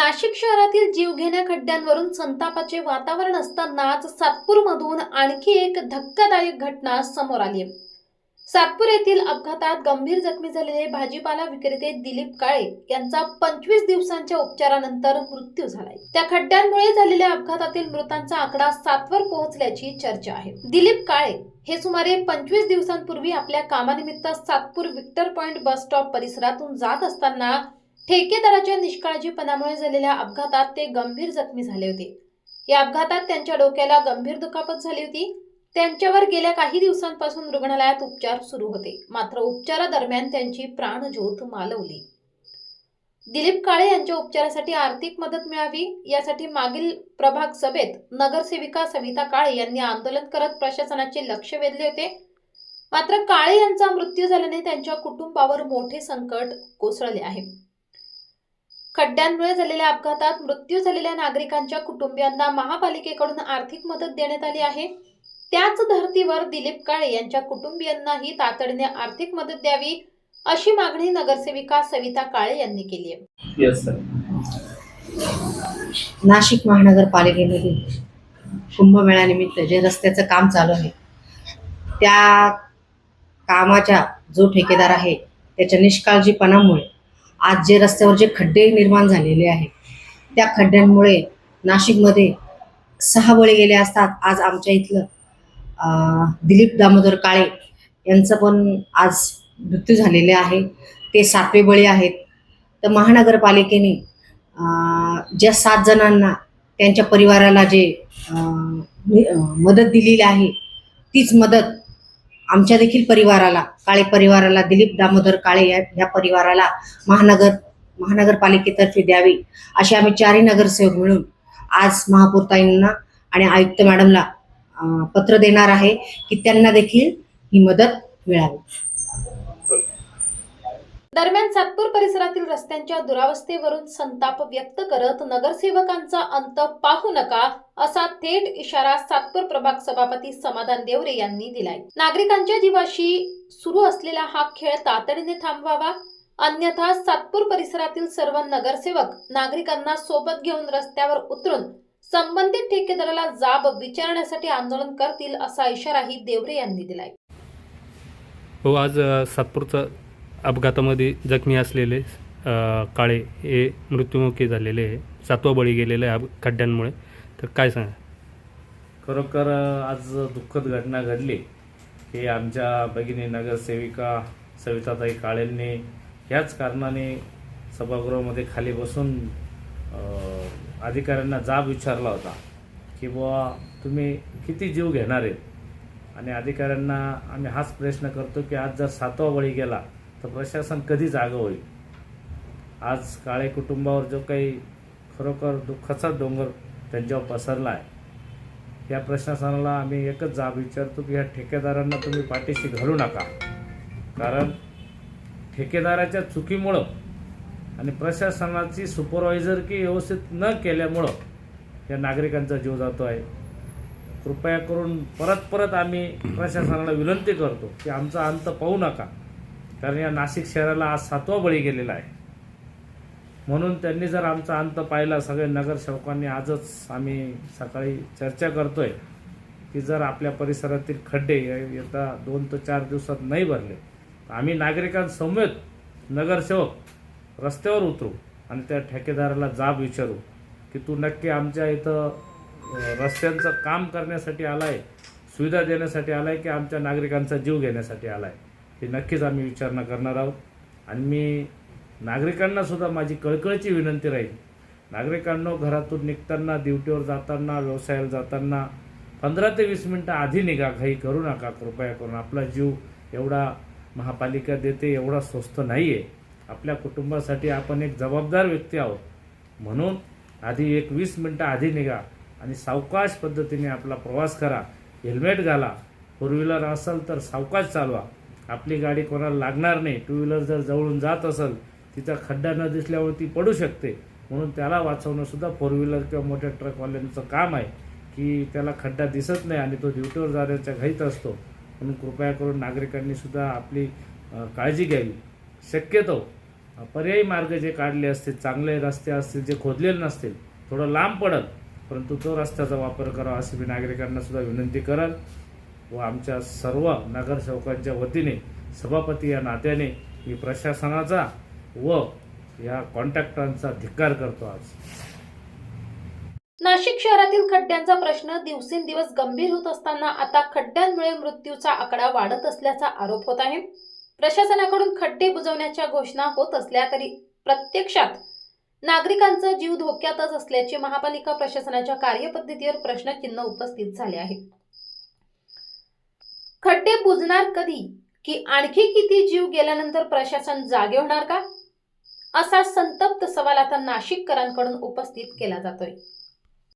नाशिक शहरातील जीवघेण्या खड्ड्यांवरून संतापाचे वातावरण असतानाच सातपूरमधून आणखी एक धक्कादायक घटना समोर आली आहे। सातपूर येथील अपघातात गंभीर जखमी झालेले भाजीपाला विक्रेते दिलीप काळे यांचा 25 दिवसांच्या उपचारानंतर मृत्यू झालाय। त्या खड्ड्यांमुळे झालेल्या अपघातातील मृतांचा आकडा 7 वर पोहोचल्याची चर्चा आहे। दिलीप काळे हे सुमारे 25 दिवसांपूर्वी आपल्या कामानिमित्त Satpur Victor point bus stop परिसरातून जात असताना ठेकेदाराच्या निष्काळजीपणामुळे झालेल्या अपघातात ते गंभीर जखमी झाले होते। या अपघातात त्यांच्या डोक्याला गंभीर दुखापत झाली होती। त्यांच्यावर गेल्या काही दिवसांपासून रुग्णालयात उपचार सुरू होते, मात्र उपचारादरम्यान त्यांची प्राणज्योत मालवली। दिलीप काळे यांच्या उपचारासाठी आर्थिक मदत मिळावी यासाठी मागील प्रभाग सभेत नगरसेविका सविता काळे यांनी आंदोलन करत प्रशासनाचे लक्ष वेधले होते, मात्र काळे यांचा मृत्यू झाल्याने त्यांच्या कुटुंबावर मोठे संकट कोसळले आहे। खड्ड्यांमुळे झालेल्या अपघातात मृत्यू झालेल्या नागरिकांच्या कुटुंबियांना महापालिकेकडून आर्थिक मदत देण्यात आली आहे। त्याच धर्तीवर दिलीप काळे यांच्या कुटुंबियांनाही तातडीने आर्थिक मदत द्यावी अशी मागणी नगरसेविका सविता काळे यांनी केली आहे। नाशिक महानगरपालिकेमध्ये कुंभमेळ्यानिमित्त जे रस्त्याचं काम चालू आहे त्या कामाचा जो ठेकेदार आहे त्याच्या निष्काळजीपणामुळे आज जे रस्त्यावर जे खड्डे निर्माण झालेले आहेत त्या खड्ड्यांमुळे नाशिकमध्ये 6 बळी गेले असतात। आज आमच्या इथलं दिलीप दामोदर काळे यांचं पण आज मृत्यू झालेले आहे, ते 7वे बळी आहेत। तर महानगरपालिकेने ज्या 7 जणांना त्यांच्या परिवाराला जे मदत दिलेली आहे तीच मदत आमच्या देखील परिवाराला, काळे परिवाराला, दिलीप दामोदर काळे या परिवाराला महानगरपालिकेतर्फे द्यावी अशी आम्ही 4 नगरसेवक मिळून आज महापौरताईंना आणि आयुक्त मॅडमला पत्र देणार आहे की त्यांना देखील ही मदत मिळावी। दरम्यान सातपूर परिसरातील रस्त्यांच्या दुरावस्थेवरून संताप व्यक्त करत नगरसेवकांचा अंत पाहू नका असा थेट इशारा सातपूर प्रभाग सभापती समाधान देवरे यांनी दिलाय। नागरिकांच्या जीवाशी सुरू असलेला हा खेळ तातडीने थांबवावा, अन्यथा सातपूर परिसरातील सर्व नगरसेवक नागरिकांना सोबत घेऊन रस्त्यावर उतरून संबंधित ठेकेदाराला जाब विचारण्यासाठी आंदोलन करतील असा इशाराही देवरे यांनी दिलाय। हो, आज सातपूरचा अपघातामध्ये जखमी असलेले काळे हे मृत्युमुखी झालेले आहे, 7वा बळी गेलेले आहे खड्ड्यांमुळे। तर काय सांगा? खरोखर आज दुःखद घटना घडली की आमच्या भगिनी नगरसेविका सविताताई काळेंनी ह्याच कारणाने सभागृहामध्ये खाली बसून अधिकाऱ्यांना जाब विचारला होता की बुवा तुम्ही किती जीव घेणार आहेत, आणि अधिकाऱ्यांना आम्ही हाच प्रश्न करतो की आज जर 7वा बळी गेला तर प्रशासन कधी जागं होईल। आज काळे कुटुंबावर जो काही खरोखर दुःखाचा डोंगर त्यांच्यावर पसरला आहे, या प्रशासनाला आम्ही एकच जाब विचारतो की ह्या ठेकेदारांना तुम्ही पाठीशी घालू नका, कारण ठेकेदाराच्या चुकीमुळं आणि प्रशासनाची सुपरवायझर की व्यवस्थित न केल्यामुळं या नागरिकांचा जीव जातो आहे। कृपया करून परत आम्ही प्रशासनाला विनंती करतो की आमचा अंत पाहू नका, कारण या नाशिक शहराला आज 7वा बळी गेलेला आहे। म्हणून त्यांनी जर आमचा अंत पाहिला, सगळे नगरसेवकांनी आजच आम्ही सकाळी चर्चा करतोय की जर आपल्या परिसरातील खड्डे येता 2 ते 4 दिवसात नाही भरले तर आम्ही नागरिकांसमवेत नगरसेवक रस्त्यावर उतरू आणि त्या ठेकेदाराला जाब विचारू की तू नक्की आमच्या इथं रस्त्यांचं काम करण्यासाठी आलाय, सुविधा देण्यासाठी आलाय की आमच्या नागरिकांचा जीव घेण्यासाठी आलाय, हे नक्कीच आम्ही विचारणा करणार आहोत। आणि मी नागरिकांना सुद्धा माझी कळकळीची विनंती राहील, नागरिकांना घरातून निघताना, ड्युटीवर जाताना, व्यवसायाला जाताना 15 ते 20 मिनटं आधी निघा, घाई करू नका कृपया करून। आपला जीव एवढा महापालिका देते एवढा स्वस्त नाही आहे, आपल्या कुटुंबासाठी आपण एक जबाबदार व्यक्ती आहोत, म्हणून आधी 20 मिनटं आधी निघा आणि सावकाश पद्धतीने आपला प्रवास करा, हेल्मेट घाला, 4 व्हीलर असेल तर सावकाश चालवा, आपली गाडी कोणाला लागणार नाही। 2 व्हीलर जर जवळून जात असेल तिचा खड्डा न दिसल्यावर ती पडू शकते, म्हणून त्याला वाचवणं सुद्धा 4 व्हीलर किंवा मोठ्या ट्रकवाल्यांचं काम आहे की त्याला खड्डा दिसत नाही आणि तो ड्युटीवर जाण्याच्या घाईत असतो। म्हणून कृपया करून नागरिकांनी सुद्धा आपली काळजी घ्यावी। शक्यतो पर्यायी मार्ग जे काढले असतील, चांगले रस्ते असतील जे खोदलेले नसतील, थोडं लांब पडत परंतु तो रस्त्याचा वापर करावा अशी मी नागरिकांना सुद्धा विनंती करल व आमच्या सर्व नगरसेवकांच्या वतीने सभापती या नात्याने मी प्रशासनाचा व या कॉन्ट्रॅक्टरांचा धिक्कार करतो. आज नाशिक शहरातील खड्ड्यांचा प्रश्न दिवसेंदिवस गंभीर होत असताना आता खड्ड्यांमुळे मृत्यूचा आकडा वाढत असल्याचा आरोप होत आहे. प्रशासनाकडून खड्डे बुजवण्याच्या घोषणा होत असल्या तरी प्रत्यक्षात नागरिकांचा जीव धोक्यातच असल्याचे महापालिका प्रशासनाच्या कार्यपद्धतीवर प्रश्नचिन्ह उपस्थित झाले आहे. खड्डे बुजणार कधी की आणखी किती जीव गेल्यानंतर प्रशासन जागे होणार का, असा संतप्त सवाल आता नाशिककरांकडून उपस्थित केला जातोय.